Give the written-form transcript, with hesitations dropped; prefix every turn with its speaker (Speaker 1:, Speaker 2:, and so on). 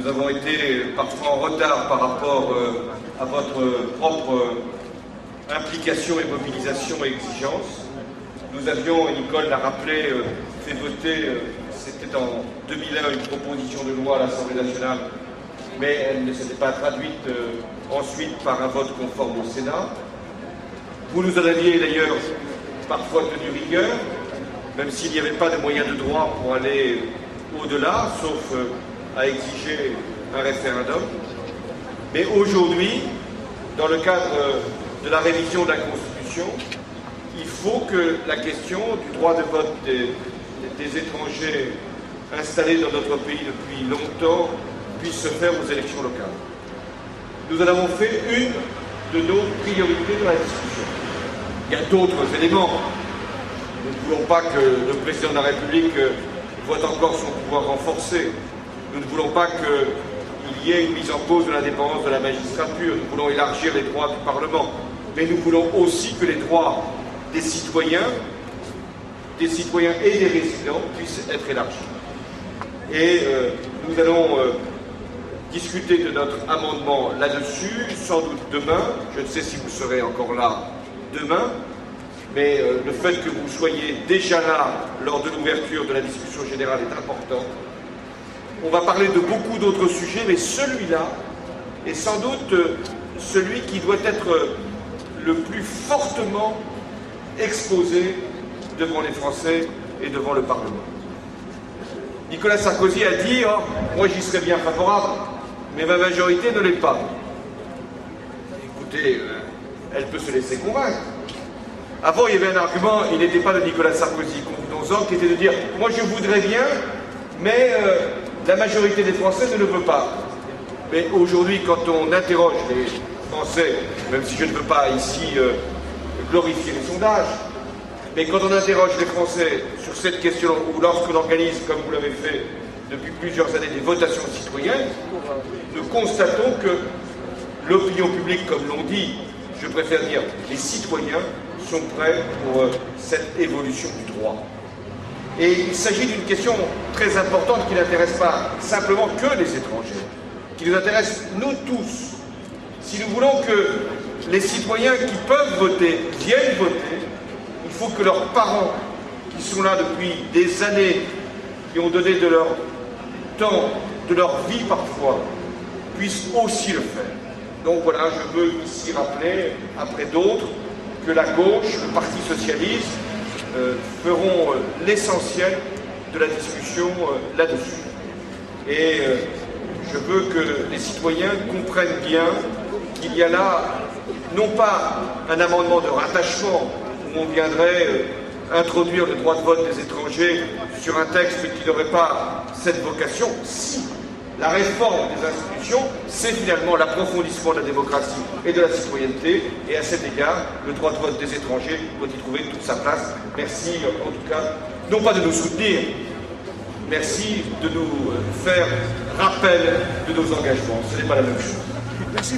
Speaker 1: Nous avons été parfois en retard par rapport à votre propre implication et mobilisation et exigence. Nous avions, et Nicole l'a rappelé, fait voter, c'était en 2001, une proposition de loi à l'Assemblée nationale, mais elle ne s'était pas traduite ensuite par un vote conforme au Sénat. Vous nous en aviez d'ailleurs parfois tenu rigueur, même s'il n'y avait pas de moyens de droit pour aller au-delà, sauf à exiger un référendum. Mais aujourd'hui, dans le cadre de la révision de la Constitution, il faut que la question du droit de vote des étrangers installés dans notre pays depuis longtemps puisse se faire aux élections locales. Nous en avons fait une de nos priorités dans la discussion. Il y a d'autres éléments. Nous ne voulons pas que le président de la République voit encore son pouvoir renforcé. Nous ne voulons pas qu'il y ait une mise en cause de l'indépendance de la magistrature. Nous voulons élargir les droits du Parlement. Mais nous voulons aussi que les droits des citoyens et des résidents puissent être élargis. Et nous allons discuter de notre amendement là-dessus, sans doute demain. Je ne sais si vous serez encore là demain, mais le fait que vous soyez déjà là lors de l'ouverture de la discussion générale est important. On va parler de beaucoup d'autres sujets, mais celui-là est sans doute celui qui doit être le plus fortement exposé devant les Français et devant le Parlement. Nicolas Sarkozy a dit oh, « Moi j'y serais bien favorable, mais ma majorité ne l'est pas. » Écoutez, elle peut se laisser convaincre. Avant, il y avait un argument, il n'était pas de Nicolas Sarkozy, convenons-en, qui était de dire « Moi je voudrais bien, mais la majorité des Français ne le veut pas. » Mais aujourd'hui, quand on interroge les Français, même si je ne veux pas ici glorifier les sondages, mais quand on interroge les Français sur cette question, ou lorsqu'on organise, comme vous l'avez fait depuis plusieurs années, des votations citoyennes, nous constatons que l'opinion publique, comme l'on dit, je préfère dire les citoyens, sont prêts pour cette évolution du droit. Et il s'agit d'une question très importante qui n'intéresse pas simplement que les étrangers, qui nous intéresse nous tous. Si nous voulons que les citoyens qui peuvent voter viennent voter, il faut que leurs parents, qui sont là depuis des années, qui ont donné de leur temps, de leur vie parfois, puissent aussi le faire. Donc voilà, je veux ici rappeler, après d'autres, que la gauche, le Parti socialiste, feront l'essentiel de la discussion là-dessus. Et je veux que les citoyens comprennent bien qu'il y a là, non pas un amendement de rattachement, où on viendrait introduire le droit de vote des étrangers sur un texte qui n'aurait pas cette vocation, si la réforme des institutions, c'est finalement l'approfondissement de la démocratie et de la citoyenneté, et à cet égard, le droit de vote des étrangers doit y trouver toute sa place. Merci en tout cas, non pas de nous soutenir, merci de nous faire rappel de nos engagements. Ce n'est pas la même chose. Merci.